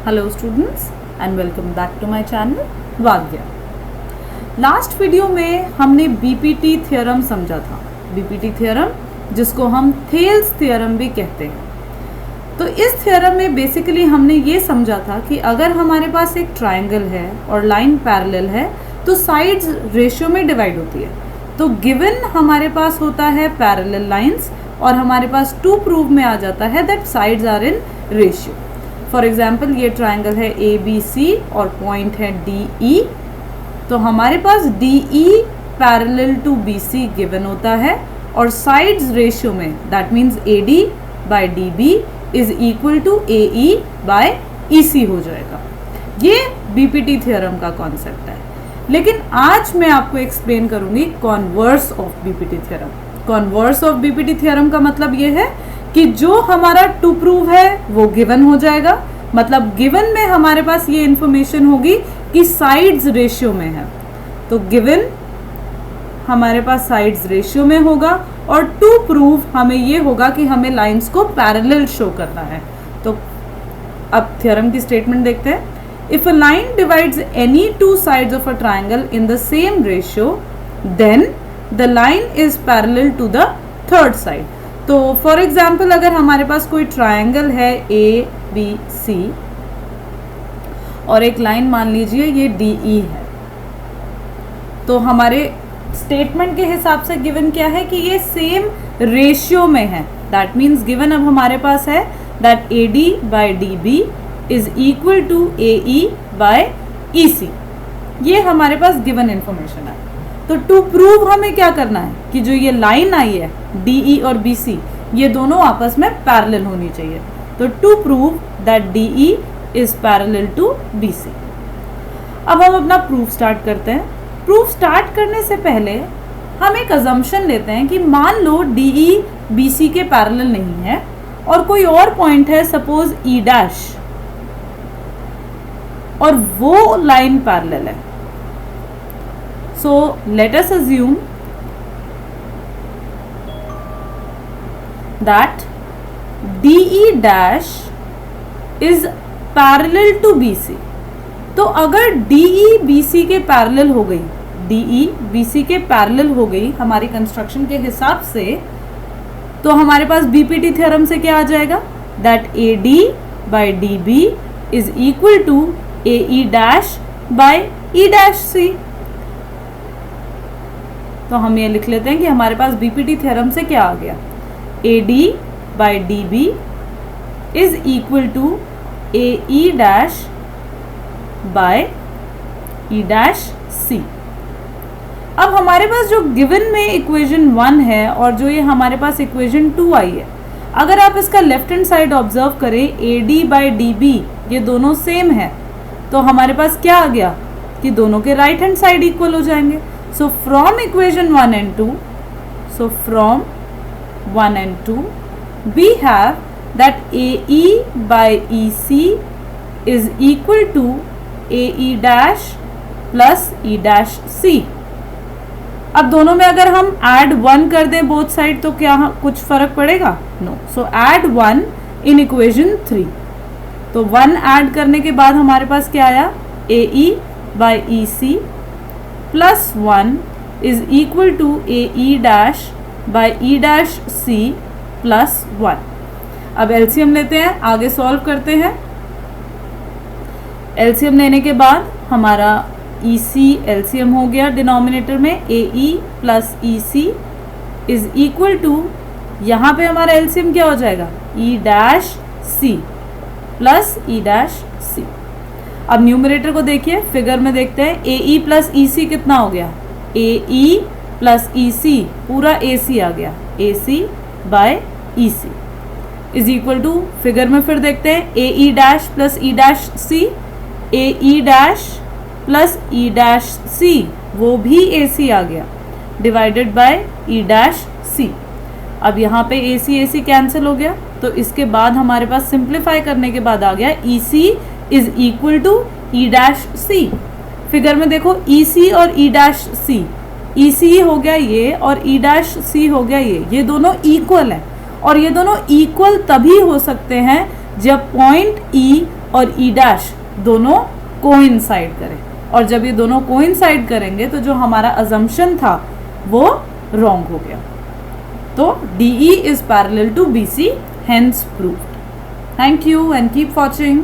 Hello students and welcome back to my channel वाग्या। Last video में हमने BPT theorem समझा था। बीपीटी थ्योरम जिसको हम थेल्स थ्योरम भी कहते हैं। तो इस थ्योरम में बेसिकली हमने ये समझा था कि अगर हमारे पास एक ट्रायंगल है और लाइन पैरेलल है तो साइड्स रेशियो में डिवाइड होती है। तो गिवन हमारे पास होता है पैरेलल लाइंस और हमारे पास टू प्रूव में आ जाता है that sides are in ratio. For example ये ट्राइंगल है ए बी सी और पॉइंट है डी ई। तो हमारे पास D E parallel to B C given होता है और साइड्स रेशियो में that means A D by D B is equal to A E by E C हो जाएगा। ये बीपीटी थ्योरम का कॉन्सेप्ट है। लेकिन आज मैं आपको एक्सप्लेन करूंगी converse of BPT theorem. Converse of BPT theorem का मतलब ये है कि जो हमारा टू प्रूव है वो गिवन हो जाएगा। मतलब गिवन में हमारे पास ये इंफॉर्मेशन होगी कि साइड्स रेशियो में है। तो गिवन हमारे पास साइड्स रेशियो में होगा और टू प्रूव हमें ये होगा कि हमें लाइंस को पैरेलल शो करना है। तो अब थ्योरम की स्टेटमेंट देखते हैं। If a line divides any two sides of a triangle in the same ratio then the line is parallel to the third side. तो फॉर एग्जाम्पल अगर हमारे पास कोई ट्राइंगल है ए बी सी और एक लाइन मान लीजिए ये डी ई है, तो हमारे स्टेटमेंट के हिसाब से गिवन क्या है कि ये सेम रेशियो में है। दैट मीन्स गिवन अब हमारे पास है that A D by D B is equal to A E by E C. ये हमारे पास गिवन इंफॉर्मेशन है। तो टू प्रूव हमें क्या करना है कि जो ये लाइन आई है डी ई और बी सी ये दोनों आपस में पैरेलल होनी चाहिए। तो to prove that D E is parallel to B C. अब हम अपना प्रूफ स्टार्ट करते हैं। प्रूफ स्टार्ट करने से पहले हम एक अजम्पशन लेते हैं कि मान लो डी ई बी सी के पैरेलल नहीं है और कोई और पॉइंट है सपोज ई डैश और वो लाइन पैरेलल है। So let us assume that DE dash is parallel to BC। तो अगर DE BC के पैरेलल हो गई, DE BC के पैरेलल हो गई हमारी कंस्ट्रक्शन के हिसाब से, तो हमारे पास बीपीटी थ्योरम से क्या आ जाएगा that AD by DB is equal to AE dash by E dash C। तो हम ये लिख लेते हैं कि हमारे पास बीपीटी थ्योरम से क्या आ गया, A D by D B is equal to A E dash by E dash C. अब हमारे पास जो गिवन में इक्वेशन 1 है और जो ये हमारे पास इक्वेशन 2 आई है, अगर आप इसका लेफ्ट हैंड साइड ऑब्जर्व करें A D by D B ये दोनों सेम है, तो हमारे पास क्या आ गया कि दोनों के राइट हैंड साइड इक्वल हो जाएंगे। So from equation 1 and 2, so from 1 and 2, we have that AE by EC is equal to AE dash plus E dash C। अब दोनों में अगर हम add 1 कर दें बोथ साइड तो क्या कुछ फर्क पड़ेगा? No। So add 1 in equation 3। तो 1 add करने के बाद हमारे पास क्या आया, AE by EC plus 1 is equal to AE dash by E dash C plus 1। अब एलसीएम लेते हैं, आगे सॉल्व करते हैं। एलसीएम लेने के बाद हमारा EC एलसीएम हो गया डिनोमिनेटर में, AE plus EC is equal to, यहाँ पे हमारा एलसीएम क्या हो जाएगा, E dash C plus E dash C। अब न्यूमरेटर को देखिए, फिगर में देखते हैं ए ई प्लस ई सी कितना हो गया, ए ई प्लस ई सी पूरा ए सी आ गया, A C by E C is equal to, figure में फिर देखते हैं A E dash plus E dash C, A E dash plus E dash C वो भी ए सी आ गया divided by E dash C. अब यहाँ पे ए सी कैंसिल हो गया, तो इसके बाद हमारे पास सिंप्लीफाई करने के बाद आ गया E C is equal to E dash C. Figure में देखो ई सी और ई डैश सी, ई सी हो गया ये और ई डैश सी हो गया ये दोनों इक्वल है और ये दोनों इक्वल तभी हो सकते हैं जब पॉइंट ई और ई डैश दोनों कोइंसाइड करें, और जब ये दोनों कोइंसाइड करेंगे तो जो हमारा अजम्पशन था वो रॉन्ग हो गया। तो DE is parallel to BC, hence proved. Thank you and keep watching.